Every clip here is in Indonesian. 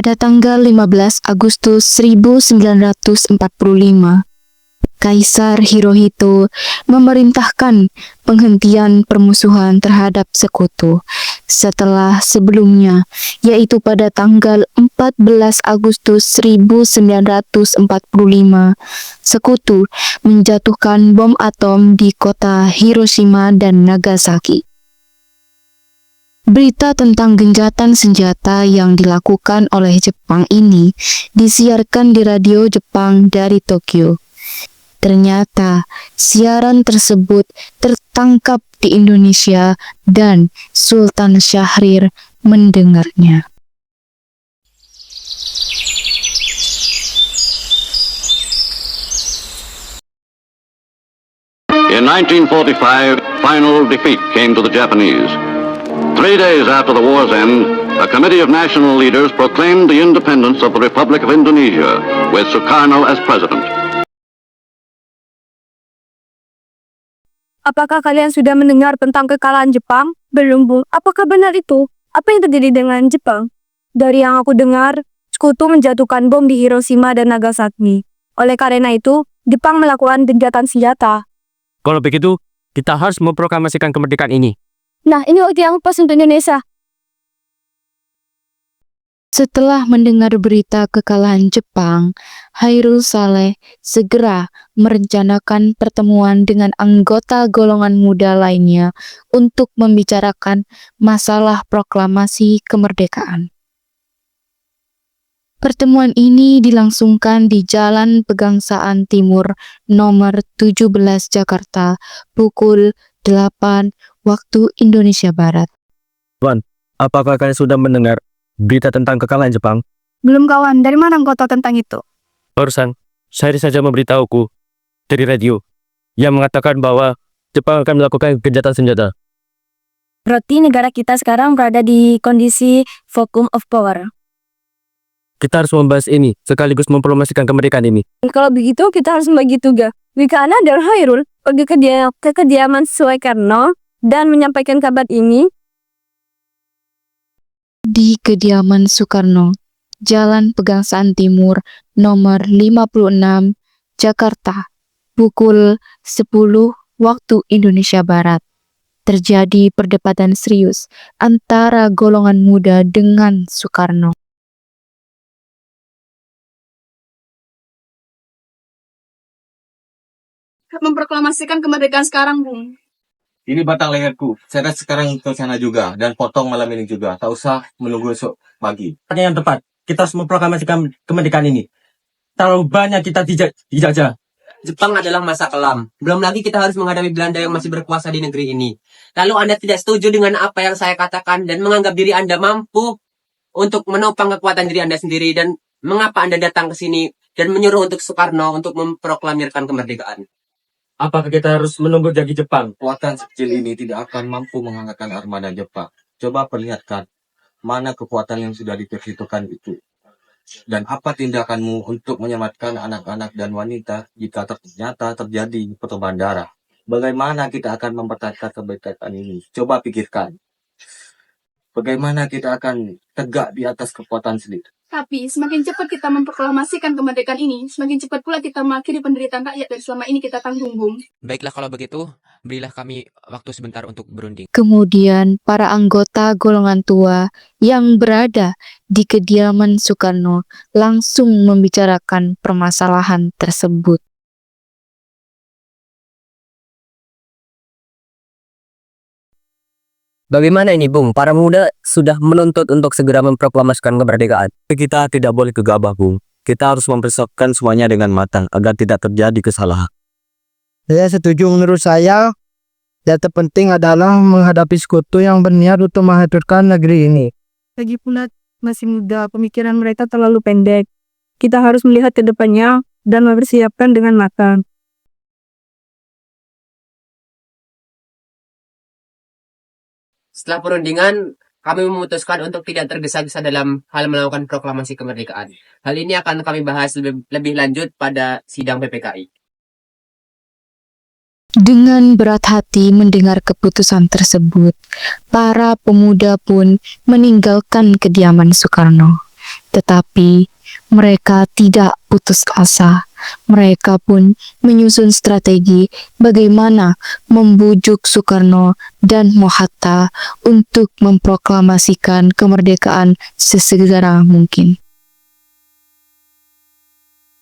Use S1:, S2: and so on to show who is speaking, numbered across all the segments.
S1: Pada tanggal 15 Agustus 1945, Kaisar Hirohito memerintahkan penghentian permusuhan terhadap sekutu. Setelah sebelumnya, yaitu pada tanggal 14 Agustus 1945, sekutu menjatuhkan bom atom di kota Hiroshima dan Nagasaki. Berita tentang gencatan senjata yang dilakukan oleh Jepang ini disiarkan di radio Jepang dari Tokyo. Ternyata siaran tersebut tertangkap di Indonesia dan Sultan Syahrir mendengarnya.
S2: In 1945, final defeat came to the Japanese. 3 days after the war's end, a committee of national leaders proclaimed the independence of the Republic of Indonesia, with Sukarno as president.
S3: Apakah kalian sudah mendengar tentang kekalahan Jepang? Belum, Bu. Apakah benar itu? Apa yang terjadi dengan Jepang? Dari yang aku dengar, sekutu menjatuhkan bom di Hiroshima dan Nagasaki. Oleh karena itu, Jepang melakukan gencatan senjata.
S4: Kalau begitu, kita harus memproklamasikan kemerdekaan ini.
S3: Nah, ini waktu yang pas untuk Indonesia.
S1: Setelah mendengar berita kekalahan Jepang, Hairul Saleh segera merencanakan pertemuan dengan anggota golongan muda lainnya untuk membicarakan masalah proklamasi kemerdekaan. Pertemuan ini dilangsungkan di Jalan Pegangsaan Timur nomor 17 Jakarta pukul 8 waktu Indonesia Barat.
S4: Tuan, apakah kalian sudah mendengar berita tentang kekalahan Jepang?
S3: Belum, kawan. Dari mana engkau tahu tentang itu?
S4: Barusan, Syahrir saja memberitahuku dari radio yang mengatakan bahwa Jepang akan melakukan gencatan senjata.
S3: Berarti negara kita sekarang berada di kondisi vacuum of power.
S4: Kita harus membahas ini sekaligus mempromosikan kemerdekaan ini.
S3: Kalau begitu, kita harus membagi tugas. Wikana dan Hairul pergi ke kediaman Sukarno dan menyampaikan kabar ini.
S1: Di kediaman Sukarno, Jalan Pegangsaan Timur nomor 56 Jakarta pukul 10 waktu Indonesia Barat. Terjadi perdebatan serius antara golongan muda dengan Sukarno.
S5: Memproklamasikan kemerdekaan sekarang, Bung.
S6: Ini batang leherku. Saya sekarang ke sana juga dan potong malam ini juga. Tak usah menunggu esok pagi.
S7: Yang tepat, kita harus memproklamasikan kemerdekaan ini. Terlalu banyak kita dijajah.
S8: Jepang adalah masa kelam. Belum lagi kita harus menghadapi Belanda yang masih berkuasa di negeri ini. Lalu Anda tidak setuju dengan apa yang saya katakan dan menganggap diri Anda mampu untuk menopang kekuatan diri Anda sendiri, dan mengapa Anda datang ke sini dan menyuruh untuk Sukarno untuk memproklamirkan kemerdekaan?
S7: Apakah kita harus menunggu janji Jepang?
S6: Kekuatan sekecil ini tidak akan mampu mengangkatkan armada Jepang. Coba perlihatkan mana kekuatan yang sudah diperhitungkan itu. Dan apa tindakanmu untuk menyelamatkan anak-anak dan wanita jika ternyata terjadi pertumpahan darah? Bagaimana kita akan mempertahankan kemerdekaan ini? Coba pikirkan. Bagaimana kita akan tegak di atas kekuatan sendiri?
S5: Tapi semakin cepat kita memproklamasikan kemerdekaan ini, semakin cepat pula kita mengakhiri penderitaan rakyat dan selama ini kita tanggung, Bung.
S9: Baiklah kalau begitu, berilah kami waktu sebentar untuk berunding.
S1: Kemudian para anggota golongan tua yang berada di kediaman Sukarno langsung membicarakan permasalahan tersebut.
S10: Bagaimana ini, Bung? Para muda sudah menuntut untuk segera memproklamasikan kemerdekaan.
S4: Kita tidak boleh gegabah, Bung. Kita harus mempersiapkan semuanya dengan matang agar tidak terjadi kesalahan.
S11: Saya setuju. Menurut saya, yang terpenting adalah menghadapi sekutu yang berniat untuk menghancurkan negeri ini.
S3: Lagi pula masih muda, pemikiran mereka terlalu pendek. Kita harus melihat ke depannya dan mempersiapkan dengan matang.
S8: Setelah perundingan, kami memutuskan untuk tidak tergesa-gesa dalam hal melakukan proklamasi kemerdekaan. Hal ini akan kami bahas lebih lanjut pada sidang PPKI.
S1: Dengan berat hati mendengar keputusan tersebut, para pemuda pun meninggalkan kediaman Sukarno. Tetapi mereka tidak putus asa. Mereka pun menyusun strategi bagaimana membujuk Soekarno dan Mohatta untuk memproklamasikan kemerdekaan sesegera mungkin.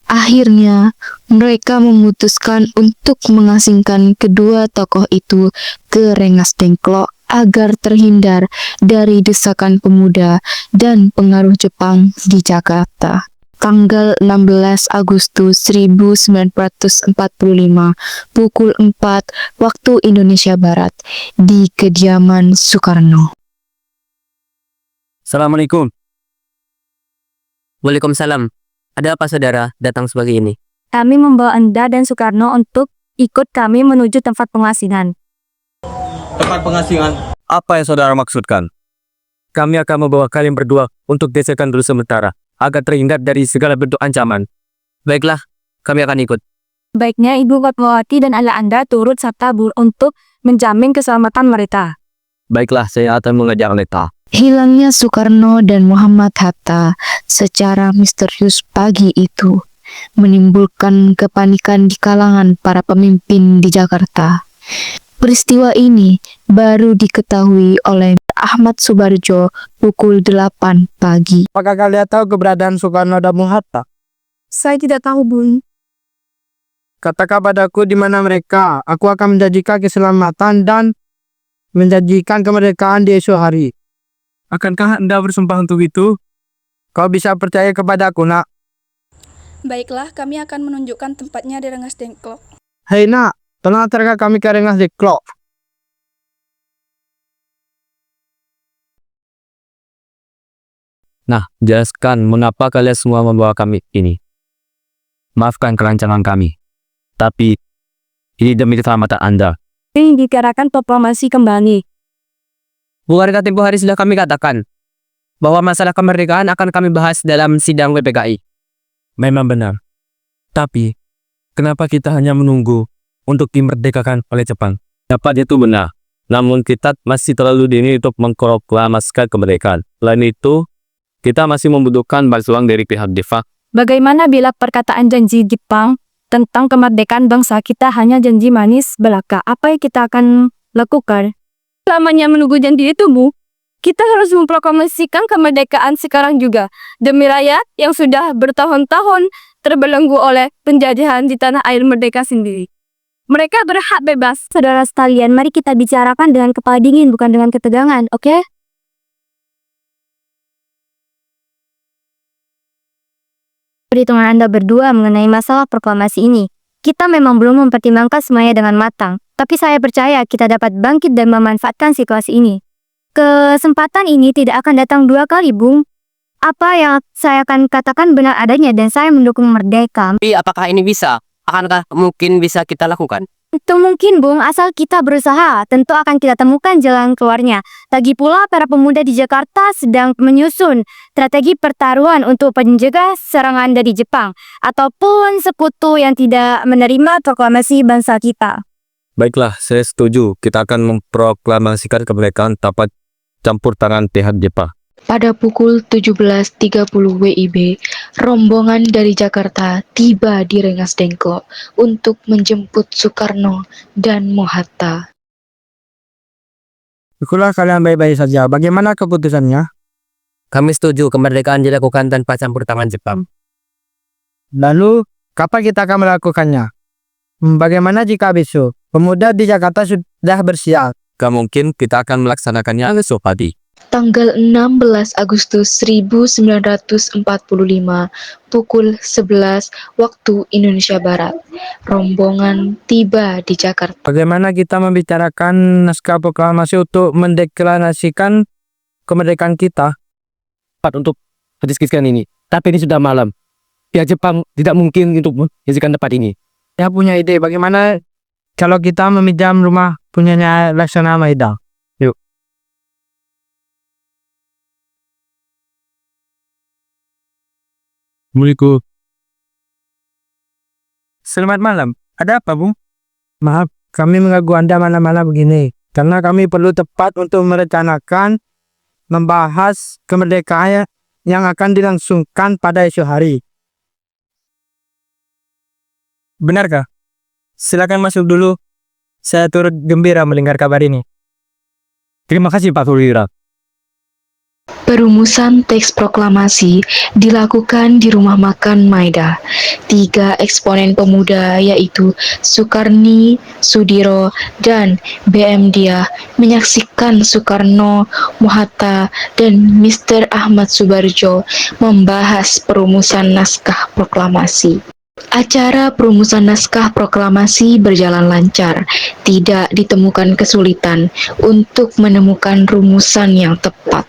S1: Akhirnya, mereka memutuskan untuk mengasingkan kedua tokoh itu ke Rengas Dengklok agar terhindar dari desakan pemuda dan pengaruh Jepang di Jakarta. Tanggal 16 Agustus 1945, pukul 4 waktu Indonesia Barat, di kediaman Soekarno.
S10: Assalamualaikum. Waalaikumsalam. Ada apa saudara datang sebagai ini?
S3: Kami membawa Anda dan Soekarno untuk ikut kami menuju tempat pengasingan.
S6: Tempat pengasingan.
S4: Apa yang saudara maksudkan? Kami akan membawa kalian berdua untuk desakan dulu sementara, agar terhindar dari segala bentuk ancaman.
S10: Baiklah, kami akan ikut.
S3: Baiknya Ibu Fatmawati dan ayah Anda turut serta untuk menjamin keselamatan mereka.
S4: Baiklah, saya akan mengajak mereka.
S1: Hilangnya Soekarno dan Muhammad Hatta secara misterius pagi itu menimbulkan kepanikan di kalangan para pemimpin di Jakarta. Peristiwa ini baru diketahui oleh Ahmad Subarjo pukul 8 pagi.
S11: Apakah kalian tahu keberadaan Soekarno dan Bung Hatta?
S3: Saya tidak tahu, Bun.
S11: Katakan padaku di mana mereka. Aku akan menjanjikan keselamatan dan menjanjikan kemerdekaan di esok hari.
S4: Akankah Anda bersumpah untuk itu?
S11: Kau bisa percaya kepadaku, nak.
S5: Baiklah, kami akan menunjukkan tempatnya di Rengas Dengklok.
S11: Hei, nak. Tolong antarkan kami ke Rengas Dengklok.
S4: Nah, jelaskan mengapa kalian semua membawa kami ini. Maafkan kerancangan kami. Tapi, ini demi keselamatan Anda.
S3: Ini dikirakan proklamasi kembali.
S10: Bukankah tempoh hari sudah kami katakan bahwa masalah kemerdekaan akan kami bahas dalam sidang WPKI?
S4: Memang benar. Tapi, kenapa kita hanya menunggu untuk dimerdekakan oleh Jepang? Dapat itu benar. Namun kita masih terlalu dini untuk mengproklamasikan kemerdekaan. Selain itu, kita masih membutuhkan bantuan dari pihak Jepang.
S3: Bagaimana bila perkataan janji Jepang tentang kemerdekaan bangsa kita hanya janji manis belaka? Apa yang kita akan lakukan? Selamanya menunggu janji itu, Bu. Kita harus memproklamasikan kemerdekaan sekarang juga. Demi rakyat yang sudah bertahun-tahun terbelenggu oleh penjajahan di tanah air merdeka sendiri. Mereka berhak bebas. Saudara sekalian, mari kita bicarakan dengan kepala dingin, bukan dengan ketegangan, oke? Perhitungan Anda berdua mengenai masalah proklamasi ini. Kita memang belum mempertimbangkan semuanya dengan matang, tapi saya percaya kita dapat bangkit dan memanfaatkan situasi ini. Kesempatan ini tidak akan datang dua kali, Bung. Apa yang saya akan katakan benar adanya dan saya mendukung merdeka.
S10: Tapi apakah ini bisa? Akankah mungkin bisa kita lakukan?
S3: Itu mungkin, Bung, asal kita berusaha. Tentu akan kita temukan jalan keluarnya. Lagi pula, para pemuda di Jakarta sedang menyusun strategi pertaruhan untuk mencegah serangan dari Jepang ataupun sekutu yang tidak menerima proklamasi bangsa kita.
S4: Baiklah, saya setuju. Kita akan memproklamasikan kemerdekaan tanpa campur tangan pihak Jepang.
S1: Pada pukul 17.30 WIB, rombongan dari Jakarta tiba di Rengas Dengklok untuk menjemput Soekarno dan Mohatta.
S11: Ikulah kalian baik-baik saja. Bagaimana keputusannya?
S10: Kami setuju kemerdekaan dilakukan tanpa campur tangan Jepang.
S11: Lalu, kapan kita akan melakukannya? Bagaimana jika besok pemuda di Jakarta sudah bersiap?
S4: Mungkin kita akan melaksanakannya besok pagi.
S1: Tanggal 16 Agustus 1945, pukul 11 waktu Indonesia Barat, rombongan tiba di Jakarta.
S11: Bagaimana kita membicarakan naskah proklamasi untuk mendeklarasikan kemerdekaan kita?
S4: Cepat untuk mendiskusikan ini. Tapi ini sudah malam. Pihak Jepang tidak mungkin untuk menyaksikan tempat ini.
S11: Saya punya ide, bagaimana kalau kita meminjam rumah punyanya Laksana Maeda?
S4: Yuk. Assalamualaikum.
S11: Selamat malam. Ada apa, Bung? Maaf, kami mengganggu Anda malam-malam begini. Karena kami perlu tepat untuk merencanakan, membahas kemerdekaan yang akan dilangsungkan pada esok hari.
S10: Benarkah? Silakan masuk dulu. Saya turut gembira mendengar kabar ini. Terima kasih Pak Perwira.
S1: Perumusan teks proklamasi dilakukan di rumah makan Maida. 3 eksponen pemuda yaitu Sukarni, Sudiro, dan BM Dia menyaksikan Soekarno, Mohatta, dan Mr. Ahmad Subarjo membahas perumusan naskah proklamasi. Acara perumusan naskah proklamasi berjalan lancar, tidak ditemukan kesulitan untuk menemukan rumusan yang tepat.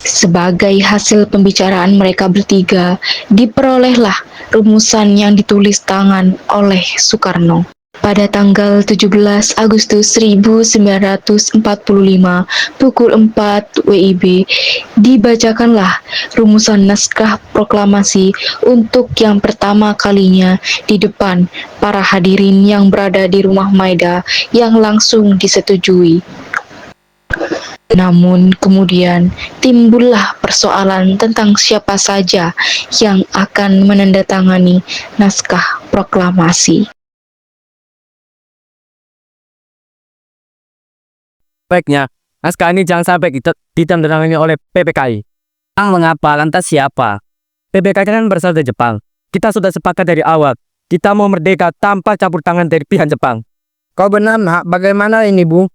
S1: Sebagai hasil pembicaraan mereka bertiga, diperolehlah rumusan yang ditulis tangan oleh Soekarno. Pada tanggal 17 Agustus 1945, pukul 4 WIB, dibacakanlah rumusan naskah proklamasi untuk yang pertama kalinya di depan para hadirin yang berada di rumah Maida yang langsung disetujui. Namun kemudian timbullah persoalan tentang siapa saja yang akan menandatangani naskah proklamasi.
S10: Baiknya, naskah ini jangan sampai ditandatangani oleh PPKI. Mengapa? Lantas siapa? PPKI kan berasal dari Jepang. Kita sudah sepakat dari awal. Kita mau merdeka tanpa campur tangan dari pihak Jepang.
S11: Kau benar, Nak. Bagaimana ini, Bu?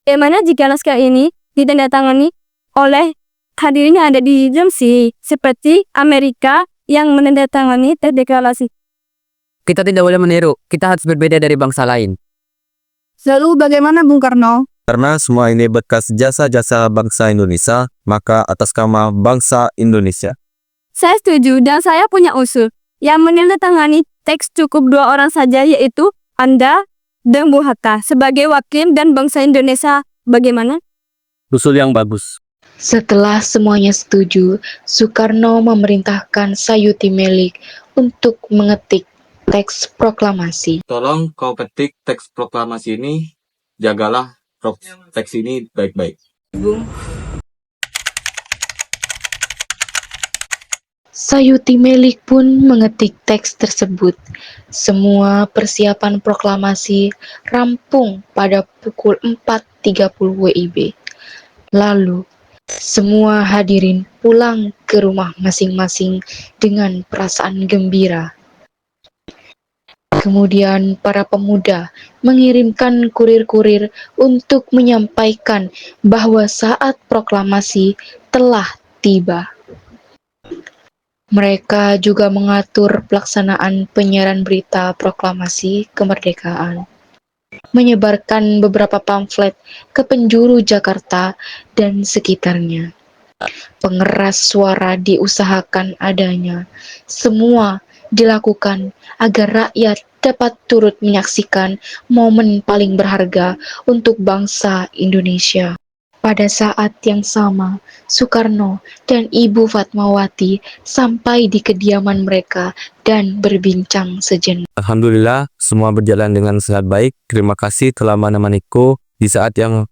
S3: Bagaimana jika naskah ini ditandatangani oleh hadirin yang ada di Jamsi, seperti Amerika yang menandatangani teks deklarasi?
S10: Kita tidak boleh meniru. Kita harus berbeda dari bangsa lain.
S3: Lalu bagaimana Bung Karno?
S4: Karena semua ini bekas jasa-jasa bangsa Indonesia, maka atas nama bangsa Indonesia.
S3: Saya setuju dan saya punya usul. Yang menandatangani teks cukup 2 orang saja, yaitu Anda dan Bung Hatta sebagai wakil dan bangsa Indonesia. Bagaimana?
S4: Usul yang bagus.
S1: Setelah semuanya setuju, Soekarno memerintahkan Sayuti Melik untuk mengetik teks proklamasi.
S6: Tolong kau ketik teks proklamasi ini, jagalah teks ini baik-baik.
S1: Sayuti Melik pun mengetik teks tersebut. Semua persiapan proklamasi rampung pada pukul 4.30 WIB. Lalu, semua hadirin pulang ke rumah masing-masing dengan perasaan gembira. Kemudian para pemuda mengirimkan kurir-kurir untuk menyampaikan bahwa saat proklamasi telah tiba. Mereka juga mengatur pelaksanaan penyiaran berita proklamasi kemerdekaan, menyebarkan beberapa pamflet ke penjuru Jakarta dan sekitarnya. Pengeras suara diusahakan adanya. Semua dilakukan agar rakyat dapat turut menyaksikan momen paling berharga untuk bangsa Indonesia. Pada saat yang sama, Soekarno dan Ibu Fatmawati sampai di kediaman mereka dan berbincang sejenak.
S4: Alhamdulillah, semua berjalan dengan sangat baik. Terima kasih telah menemaniku di saat yang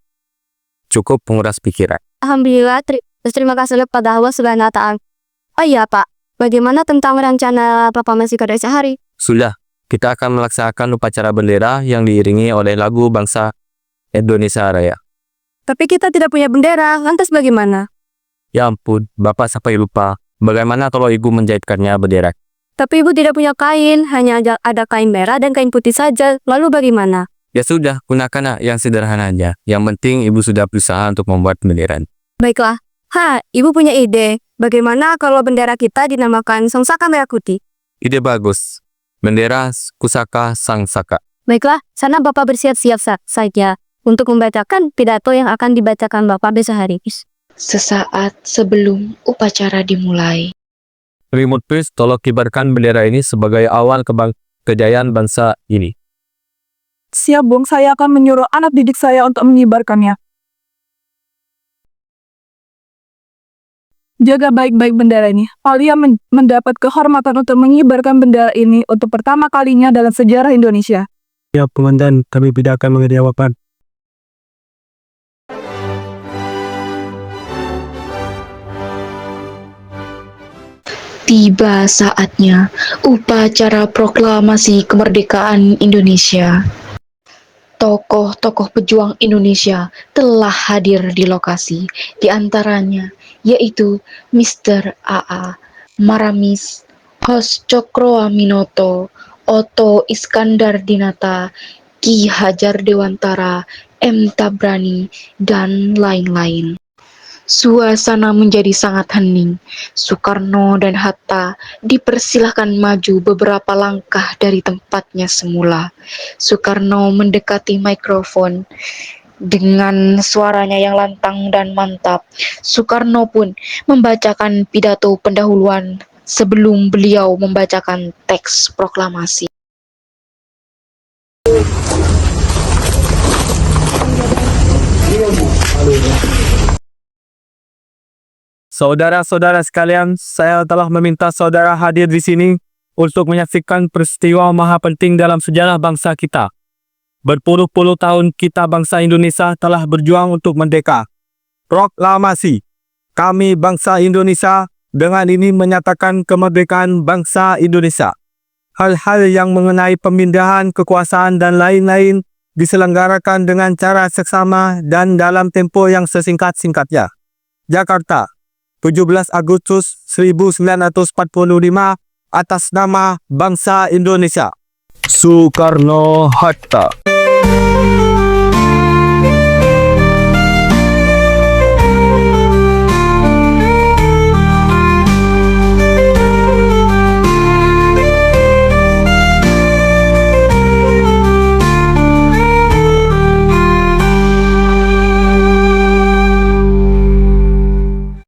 S4: cukup menguras pikiran.
S3: Alhamdulillah, terima kasih kepada Allah Subhanahu wa Ta'ala. Oh iya Pak, bagaimana tentang rencana proklamasi pada esok hari?
S4: Sudah, kita akan melaksanakan upacara bendera yang diiringi oleh lagu bangsa Indonesia Raya.
S3: Tapi kita tidak punya bendera, lantas bagaimana?
S4: Ya ampun, Bapak sampai lupa. Bagaimana kalau Ibu menjahitkannya bendera?
S3: Tapi Ibu tidak punya kain, hanya ada kain merah dan kain putih saja. Lalu bagaimana?
S4: Ya sudah, gunakan yang sederhana aja. Yang penting Ibu sudah berusaha untuk membuat bendera.
S3: Baiklah. Ibu punya ide. Bagaimana kalau bendera kita dinamakan Sangsaka Merah Putih?
S4: Ide bagus. Bendera Pusaka Sang Saka.
S3: Baiklah, sana Bapak bersiap-siap saja untuk membacakan pidato yang akan dibacakan Bapak besok hari.
S1: Sesaat sebelum upacara dimulai.
S4: Remote please, tolong kibarkan bendera ini sebagai awal kejayaan bangsa ini.
S12: Siap, Bung. Saya akan menyuruh anak didik saya untuk mengibarkannya. Jaga baik-baik bendera ini. Kalian mendapat kehormatan untuk mengibarkan bendera ini untuk pertama kalinya dalam sejarah Indonesia.
S11: Ya, Komandan, kami tidak akan menjadi jawaban.
S1: Tiba saatnya upacara proklamasi kemerdekaan Indonesia. Tokoh-tokoh pejuang Indonesia telah hadir di lokasi, di antaranya yaitu Mr. A.A. Maramis, Hos Cokroaminoto, Oto Iskandar Dinata, Ki Hajar Dewantara, M. Tabrani, dan lain-lain. Suasana menjadi sangat hening. Soekarno dan Hatta dipersilahkan maju beberapa langkah dari tempatnya semula. Soekarno mendekati mikrofon dengan suaranya yang lantang dan mantap. Soekarno pun membacakan pidato pendahuluan sebelum beliau membacakan teks proklamasi.
S4: Saudara-saudara sekalian, saya telah meminta saudara hadir di sini untuk menyaksikan peristiwa maha penting dalam sejarah bangsa kita. Berpuluh-puluh tahun kita bangsa Indonesia telah berjuang untuk merdeka. Proklamasi. Kami bangsa Indonesia dengan ini menyatakan kemerdekaan bangsa Indonesia. Hal-hal yang mengenai pemindahan kekuasaan dan lain-lain diselenggarakan dengan cara seksama dan dalam tempo yang sesingkat-singkatnya. Jakarta, 17 Agustus 1945 atas nama bangsa Indonesia. Soekarno-Hatta.